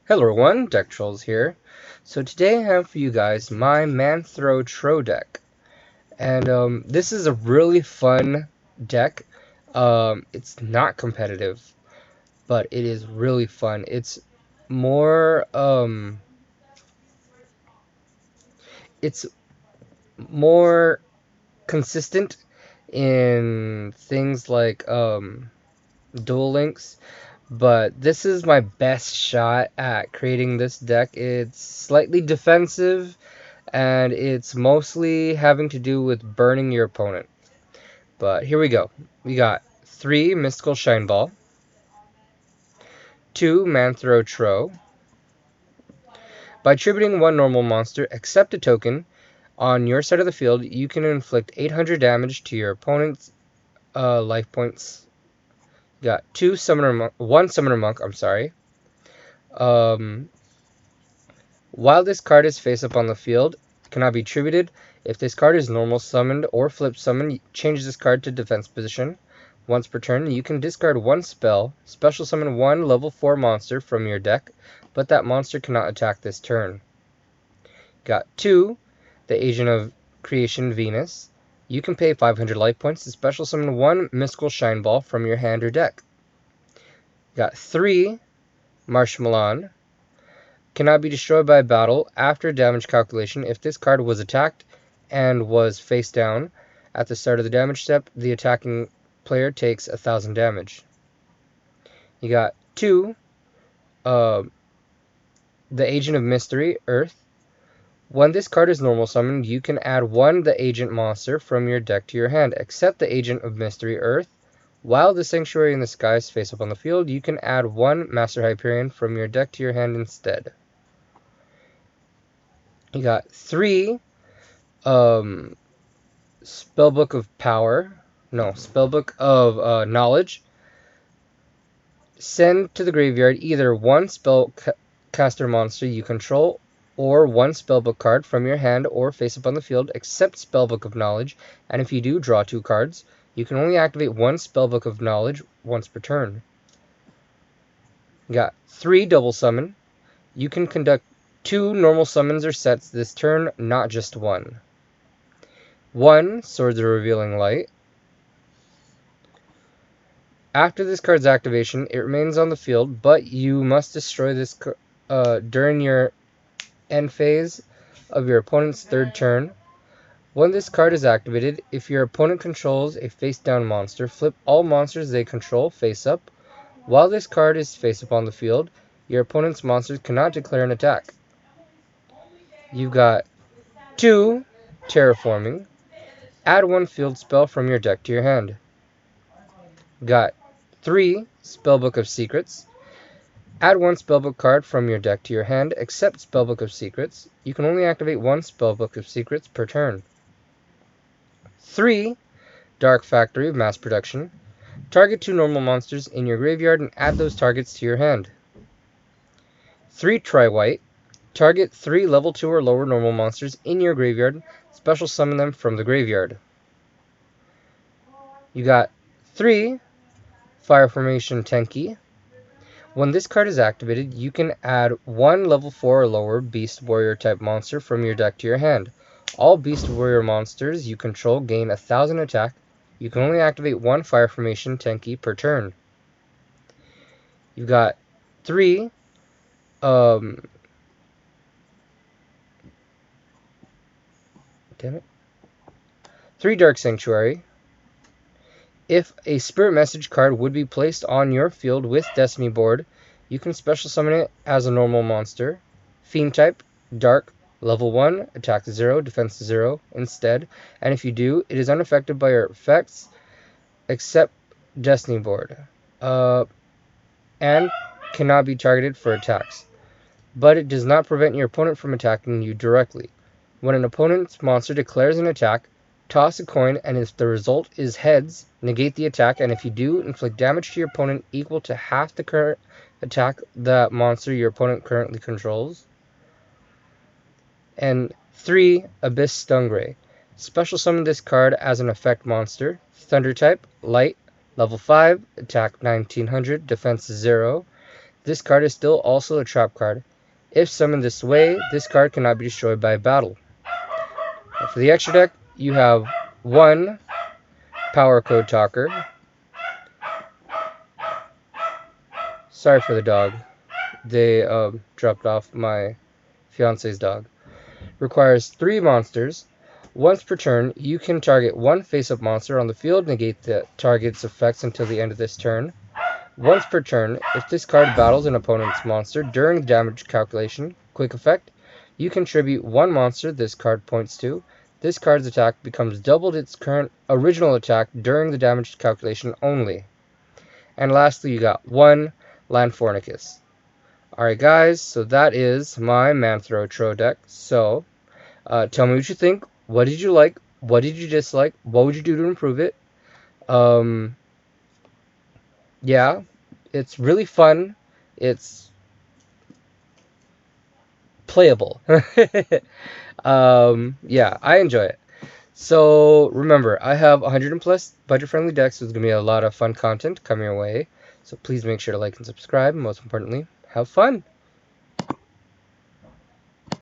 Hello everyone, DeckTrolls here. So today I have for you guys my Man-Thro Tro deck. And this is a really fun deck. It's not competitive, but it is really fun. More um it's more consistent in things like Duel Links. But this is my best shot at creating this deck. It's slightly defensive, and it's mostly having to do with burning your opponent. But here we go. We got 3 Mystical Shine Ball, 2 Man-Thro Tro. By tributing 1 normal monster, except a token, on your side of the field, you can inflict 800 damage to your opponent's life points. You got 1 Summoner Monk, I'm sorry. While this card is face up on the field, it cannot be tributed. If this card is normal summoned or flip summoned, change this card to defense position. Once per turn, you can discard 1 spell, special summon 1 level 4 monster from your deck, but that monster cannot attack this turn. Got 2, the Agent of Creation Venus. You can pay 500 life points to special summon 1 Mystical Shine Ball from your hand or deck. Got 3, Marshmallow. Cannot be destroyed by battle after damage calculation. If this card was attacked and was face down at the start of the damage step, the attacking player takes 1,000 damage. You got 2, the Agent of Mystery, Earth. When this card is normal summoned, you can add 1 the Agent monster from your deck to your hand, except the Agent of Mystery, Earth. While the Sanctuary in the Sky is face up on the field, you can add 1 Master Hyperion from your deck to your hand instead. You got 3 Spellbook of Power. No, Spellbook of Knowledge. Send to the graveyard either 1 spellcaster monster you control or 1 spellbook card from your hand or face up on the field, except Spellbook of Knowledge, and if you do, draw 2 cards. You can only activate 1 Spellbook of Knowledge once per turn. You got 3 Double Summon. You can conduct 2 normal summons or sets this turn, not just 1. 1 Swords of Revealing Light. After this card's activation, it remains on the field, but you must destroy this during your end phase of your opponent's third turn. When this card is activated, if your opponent controls a face-down monster, flip all monsters they control face up. While this card is face up on the field, your opponent's monsters cannot declare an attack. You've got 2 Terraforming. Add 1 field spell from your deck to your hand. Got 3 Spellbook of Secrets. Add 1 Spellbook card from your deck to your hand, except Spellbook of Secrets. You can only activate 1 Spellbook of Secrets per turn. 3 Dark Factory of Mass Production. Target 2 normal monsters in your graveyard and add those targets to your hand. 3 Tri-White. Target 3 level 2 or lower normal monsters in your graveyard. Special summon them from the graveyard. You got 3 Fire Formation Tenki. When this card is activated, you can add 1 level 4 or lower Beast Warrior type monster from your deck to your hand. All Beast Warrior monsters you control gain 1,000 attack. You can only activate 1 Fire Formation Tenki per turn. You've got 3 3 Dark Sanctuary. If a Spirit Message card would be placed on your field with Destiny Board, you can special summon it as a normal monster. Fiend type, Dark, level 1, attack 0, defense 0 instead, and if you do, it is unaffected by your effects except Destiny Board, and cannot be targeted for attacks. But it does not prevent your opponent from attacking you directly. When an opponent's monster declares an attack, toss a coin, and if the result is heads, negate the attack, and if you do, inflict damage to your opponent equal to half the current attack that monster your opponent currently controls. And 3 Abyss Stingray. Special summon this card as an effect monster. Thunder type, light, level 5, attack 1900, defense 0. this card is still also a trap card. If summoned this way, this card cannot be destroyed by battle. For the extra deck, you have 1 Power Code Talker. Sorry for the dog. They dropped off my fiance's dog. Requires 3 monsters. Once per turn, you can target 1 face-up monster on the field, negate the target's effects until the end of this turn. Once per turn, if this card battles an opponent's monster during the damage calculation, quick effect, you contribute 1 monster this card points to. This card's attack becomes doubled its current original attack during the damage calculation only. And lastly, you got 1 Land Fornicus. Alright guys, so that is my Man-Thro Tro deck. So, tell me what you think. What did you like? What did you dislike? What would you do to improve it? Yeah, it's really fun. It's playable. Yeah, I enjoy it. So remember, I have 100 plus budget-friendly decks, so there's gonna be a lot of fun content coming your way. So please make sure to like and subscribe. And most importantly, have fun.